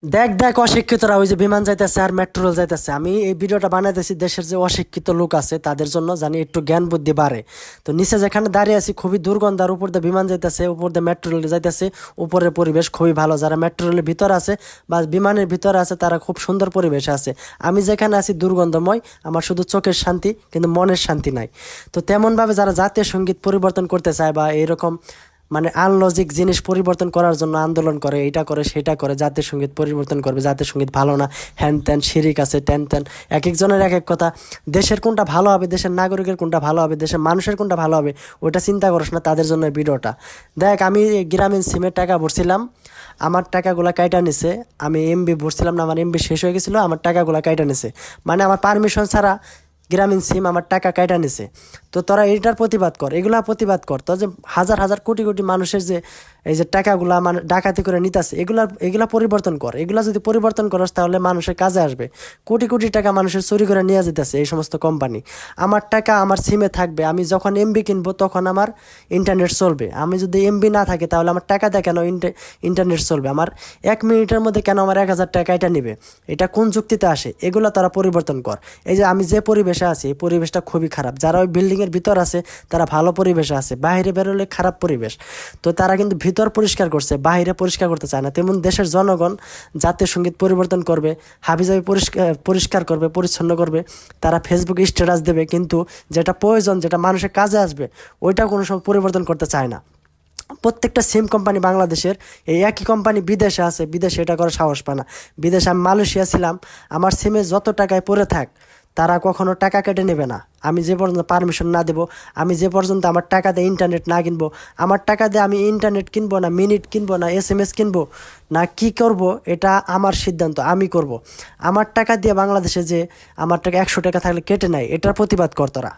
দেখ দেখ অশিক্ষিতরা ওই যে বিমান যাইতেছে আর মেট্রো রেল যাইতেছে। আমি এই ভিডিওটা বানাইতেছি দেশের যে অশিক্ষিত লোক আছে তাদের জন্য, জানি একটু জ্ঞান বুদ্ধি বাড়ে। তো নিচে যেখানে দাঁড়িয়ে আছি খুবই দুর্গন্ধ, আর উপর দিয়ে বিমান যাইতেছে, উপর দিয়ে মেট্রো রেল যাইতেছে। উপরের পরিবেশ খুবই ভালো, যারা মেট্রো রেলের ভিতরে আছে বা বিমানের ভিতরে আছে তারা খুব সুন্দর পরিবেশে আছে। আমি যেখানে আছি দুর্গন্ধময়, আমার শুধু চোখের শান্তি কিন্তু মনের শান্তি নাই। তো তেমনভাবে যারা জাতীয় সঙ্গীত পরিবর্তন করতে চায় বা এরকম মানে আনলজিক জিনিস পরিবর্তন করার জন্য আন্দোলন করে, এইটা করে সেটা করে, জাতীয় সঙ্গীত পরিবর্তন করবে, জাতীয় সঙ্গীত ভালো না, হ্যান ত্যান শিরিক আছে ট্যান ত্যান, এক একজনের এক এক কথা। দেশের কোনটা ভালো হবে, দেশের নাগরিকের কোনটা ভালো হবে, দেশের মানুষের কোনটা ভালো হবে, ওটা চিন্তা করিস না, তাদের জন্য এই ভিডিওটা। দেখ, আমি গ্রামীণ সিমের টাকা ভরছিলাম, আমার টাকাগুলা কাইটা নিছে। আমি এমবি ভরছিলাম না, আমার এমবি শেষ হয়ে গেছিলো, আমার টাকাগুলা কাইটা নিছে। মানে আমার পারমিশন ছাড়া গ্রামীণ সিম আমার টাকা কাইটা নিছে। তো তোরা এটার প্রতিবাদ কর, এগুলা প্রতিবাদ কর। তো যে হাজার হাজার কোটি কোটি মানুষের যে এই যে টাকাগুলা মানে ডাকাতি করে নিতেছে, এগুলা পরিবর্তন কর। এগুলা যদি পরিবর্তন করস তাহলে মানুষের কাজে আসবে। কোটি কোটি টাকা মানুষের চুরি করে নিয়ে যেতেছে এই সমস্ত কোম্পানি। আমার টাকা আমার সিমে থাকবে, আমি যখন এমবি কিনবো তখন আমার ইন্টারনেট চলবে। আমি যদি এমবি না থাকে তাহলে আমার টাকা দিয়ে কেন ইন্টারনেট চলবে? আমার 1 মিনিটের মধ্যে কেন আমার 1,000 টাকা এটা নিবে? এটা কোন যুক্তিতে আসে? এগুলো তারা পরিবর্তন কর। এই যে আমি যে পরিবেশে আছি এই পরিবেশটা খুবই খারাপ। যারা ওই বিল্ডিংয়ের ভিতর আছে তারা ভালো পরিবেশে আছে, বাইরে বেরোলে খারাপ পরিবেশ। তো তারা কিন্তু ভিতর পরিষ্কার করছে, বাইরে পরিষ্কার করতে চায় না। তেমন দেশের জনগণ জাতীয় সঙ্গীত পরিবর্তন করবে, হাবিজাবি পরিষ্কার করবে, পরিচ্ছন্ন করবে, তারা ফেসবুকে স্ট্যাটাস দেবে, কিন্তু যেটা প্রয়োজন, যেটা মানুষের কাজে আসবে, ওইটা কোনো সময় পরিবর্তন করতে চায় না। প্রত্যেকটা সিম কোম্পানি বাংলাদেশের, এই একই কোম্পানি বিদেশে আছে, বিদেশে এটা করার সাহস পায় না। বিদেশে আমি মালয়েশিয়া ছিলাম, আমার সিমে যত টাকায় পড়ে থাক তারা কখনো টাকা কেটে নেবে না। আমি যে পর্যন্ত পারমিশন না দেবো, আমি যে পর্যন্ত আমার টাকা দিয়ে ইন্টারনেট না কিনবো, আমার টাকা দিয়ে আমি ইন্টারনেট কিনবো না, মিনিট কিনবো না, SMS কিনবো না, কি করব এটা আমার সিদ্ধান্ত, আমি করব। আমার টাকা দিয়ে বাংলাদেশে যে আমার টাকা 100 টাকা থাকলে কেটে নেয়, এটার প্রতিবাদ কর তোরা।